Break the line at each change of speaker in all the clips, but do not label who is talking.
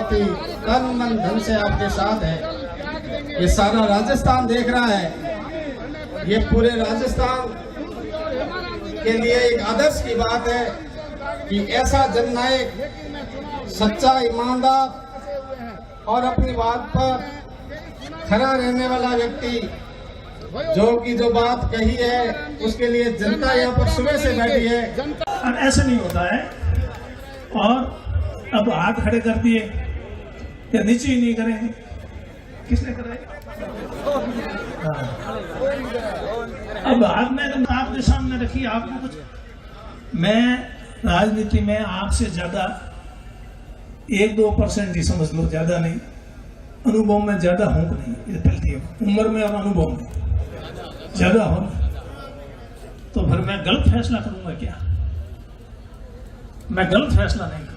बहुत ही तन मन धन से आपके साथ है। ये सारा राजस्थान देख रहा है। ये पूरे राजस्थान के लिए एक आदर्श की बात है कि ऐसा जननायक, सच्चा, ईमानदार और अपनी बात पर खरा रहने वाला व्यक्ति जो बात कही है उसके लिए जनता यहाँ पर सुबह से बैठी है।
और ऐसा नहीं होता है। और अब हाथ खड़े कर दिए या नीचे ही नहीं करेंगे, किसने कराए? अब हाथ में आपके सामने रखी, आपको कुछ, मैं राजनीति में आपसे ज्यादा 1-2% ही समझ लो, ज्यादा नहीं। अनुभव में ज्यादा हूं नहीं, ये पहली है, उम्र में और अनुभव में ज्यादा हो, तो फिर मैं गलत फैसला करूंगा क्या? मैं गलत फैसला नहीं करूंगा।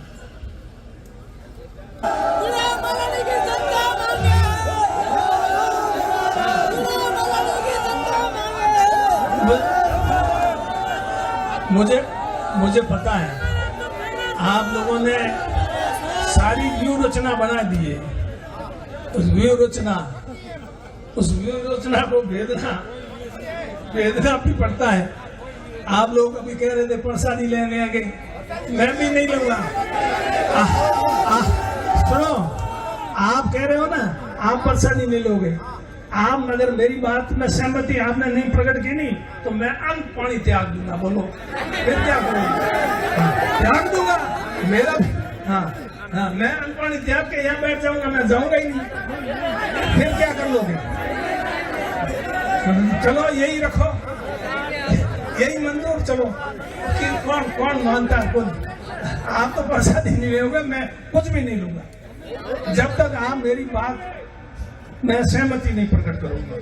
मुझे पता है आप लोगों ने सारी व्यूह रचना बना दी है। उस व्यूह रचना को भेदना भी पड़ता है। आप लोग अभी कह रहे थे प्रसादी लेने आगे, मैं भी नहीं लूंगा। सुनो, आप कह रहे हो ना आप प्रसादी नहीं लोगे। आप अगर मेरी बात में सहमति आपने नहीं प्रकट की नहीं तो मैं अन्न पानी त्याग दूंगा। बोलो फिर क्या करूंगा? त्याग दूंगा मेरा। हाँ, मैं अन्न पानी त्याग के यहाँ बैठ जाऊंगा, मैं जाऊंगा ही नहीं। फिर क्या कर लोगे? चलो यही रखो, यही मंजूर। चलो कि कौन मानता है? खुद आप तो प्रसादी नहीं लोगे, मैं कुछ भी नहीं लूंगा जब तक आप मेरी बात मैं सहमति नहीं प्रकट करूंगा।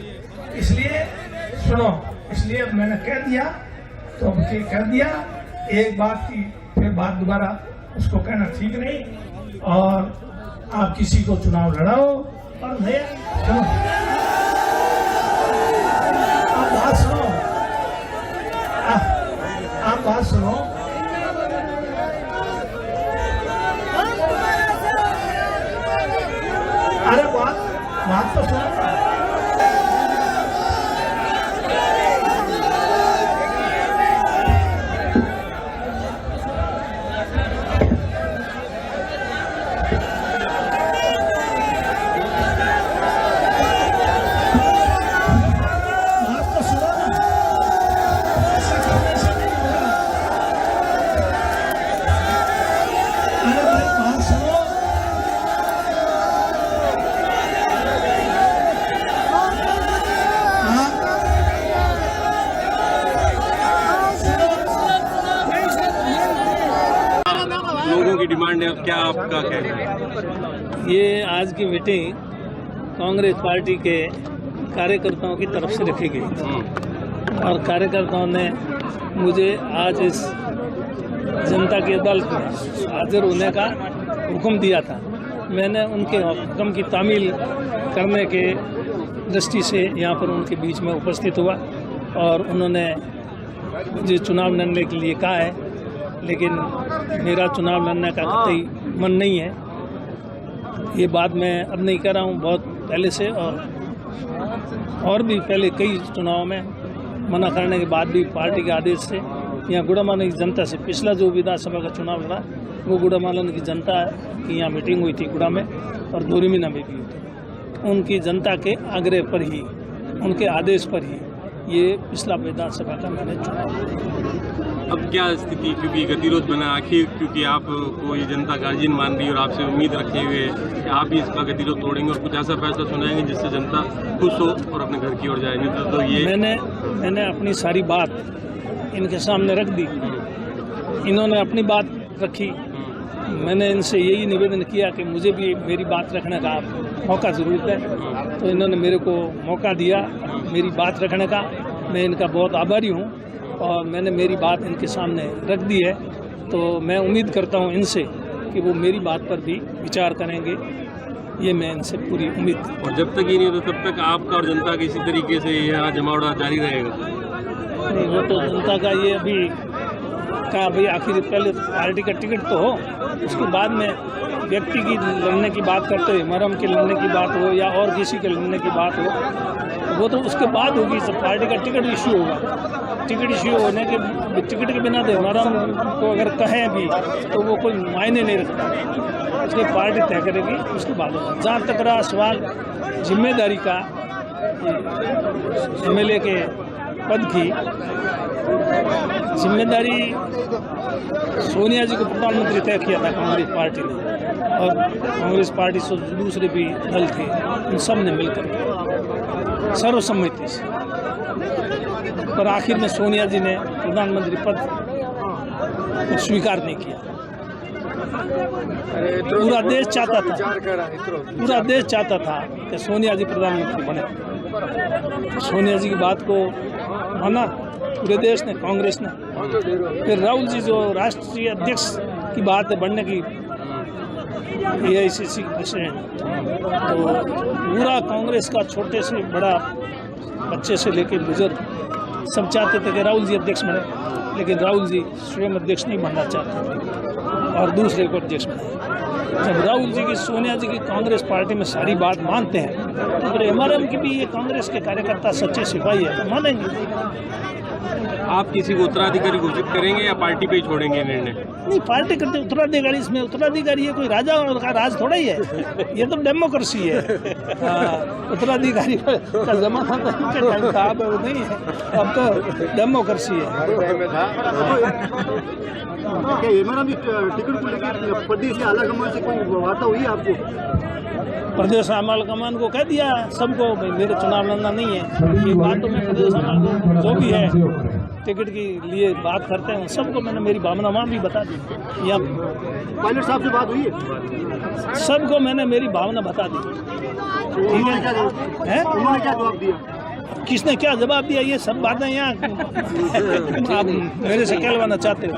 इसलिए सुनो, इसलिए मैंने कह दिया तो अब कह दिया। एक बात की फिर बात दोबारा उसको कहना ठीक नहीं। और आप किसी को चुनाव लड़ाओ और नया चलो, आप बात सुनो, आप बात सुनो। अरे बात तो सुनो।
डिमांड है, क्या आपका कहना है?
ये आज की मीटिंग कांग्रेस पार्टी के कार्यकर्ताओं की तरफ से रखी गई थी और कार्यकर्ताओं ने मुझे आज इस जनता की अदालत में हाजिर होने का हुक्म दिया था। मैंने उनके हुक्म की तामील करने के दृष्टि से यहाँ पर उनके बीच में उपस्थित हुआ और उन्होंने मुझे चुनाव लड़ने के लिए कहा है, लेकिन मेरा चुनाव लड़ने का कतई मन नहीं है। ये बात मैं अब नहीं कर रहा हूँ, बहुत पहले से और भी पहले कई चुनाव में मना करने के बाद भी पार्टी के आदेश से यहाँ गुड़ामालन की जनता से पिछला जो विधानसभा का चुनाव लड़ा वो गुड़ामालन की जनता की यहाँ मीटिंग हुई थी गुड़ा में और दोरीमीना में भी हुई थी। उनकी जनता के आग्रह पर ही, उनके आदेश पर ही ये पिछला विधानसभा का मैंने चुनाव।
अब क्या स्थिति, क्योंकि गतिरोध बना आखिर, क्योंकि आपको ये जनता गार्जियन मान रही है और आपसे उम्मीद रखे हुए कि आप ही इसका गतिरोध तोड़ेंगे और कुछ ऐसा फैसला सुनाएंगे जिससे जनता खुश हो और अपने घर की ओर जाए। नहीं तो ये
मैंने अपनी सारी बात इनके सामने रख दी, इन्होंने अपनी बात रखी। मैंने इनसे यही निवेदन किया कि मुझे भी मेरी बात रखने का मौका ज़रूरत है, तो इन्होंने मेरे को मौका दिया मेरी बात रखने का। मैं इनका बहुत आभारी हूँ और मैंने मेरी बात इनके सामने रख दी है, तो मैं उम्मीद करता हूँ इनसे कि वो मेरी बात पर भी विचार करेंगे। ये मैं इनसे पूरी उम्मीद।
और जब तक ये नहीं होता तब तक आपका और जनता का इसी तरीके से यहाँ जमावड़ा जारी रहेगा?
नहीं, वो तो जनता का ये अभी कहा भाई, आखिर पहले पार्टी का टिकट तो हो, उसके बाद में व्यक्ति की लड़ने की बात करते हुए मरम के लड़ने की बात हो या और किसी के लड़ने की बात हो, वो तो उसके बाद होगी। सब पार्टी का टिकट इश्यू होगा। टिकट इश्यू होने के टिकट के बिना तो मरम को अगर कहें भी तो वो कोई मायने नहीं रखता। उसकी पार्टी तय करेगी, उसके बाद होगा। जहाँ तक रहा सवाल जिम्मेदारी का, MLA के पद की जिम्मेदारी सोनिया जी को प्रधानमंत्री तय किया था कांग्रेस पार्टी ने, और कांग्रेस पार्टी से दूसरे भी दल थे, उन सब ने मिलकर सर्वसम्मति से, पर आखिर में सोनिया जी ने प्रधानमंत्री पद को स्वीकार नहीं किया। पूरा देश चाहता था कि सोनिया जी प्रधानमंत्री बने। सोनिया जी की बात को माना पूरे देश ने, कांग्रेस ने। फिर राहुल जी जो राष्ट्रीय अध्यक्ष की बात है बनने की, AICC प्रेसिडेंट, तो पूरा कांग्रेस का छोटे से बड़ा, बच्चे से लेकर बुजुर्ग सब चाहते थे कि राहुल जी अध्यक्ष बने, लेकिन राहुल जी स्वयं अध्यक्ष नहीं बनना चाहते और दूसरे को अध्यक्ष बनाए। जब राहुल जी की, सोनिया जी की कांग्रेस पार्टी में सारी बात मानते हैं, तो फिर MRM की भी ये कांग्रेस के कार्यकर्ता सच्चे सिपाही है, तो मानेंगे।
आप किसी को उत्तराधिकारी घोषित करेंगे या पार्टी पे ही छोड़ेंगे निर्णय?
नहीं, पार्टी करते उत्तराधिकारी, इसमें उत्तराधिकारी ये कोई राजा का राज थोड़ा ही है, ये तो डेमोक्रेसी है। उत्तराधिकारी का जमाना तो इनके टाइम था, अब नहीं है, अब तो डेमोक्रेसी है। टिकट को लेकर
प्रदेश आलाकमान से कोई वार्ता हुई आपको?
प्रदेश आलाकमान को कह दिया सबको, भाई मेरे चुनाव लड़ना नहीं है। ये बात तो मैं प्रदेश आलाकमान जो भी है टिकट के लिए बात करते हैं सबको मैंने मेरी भावना वहाँ भी बता दी। या
पायलट साहब से बात हुई है?
सबको मैंने मेरी भावना बता दी। ठीक है,
उन्होंने क्या जवाब दिया?
किसने क्या जवाब दिया, ये सब बातें यहाँ आप मेरे से कहलवाना चाहते हो।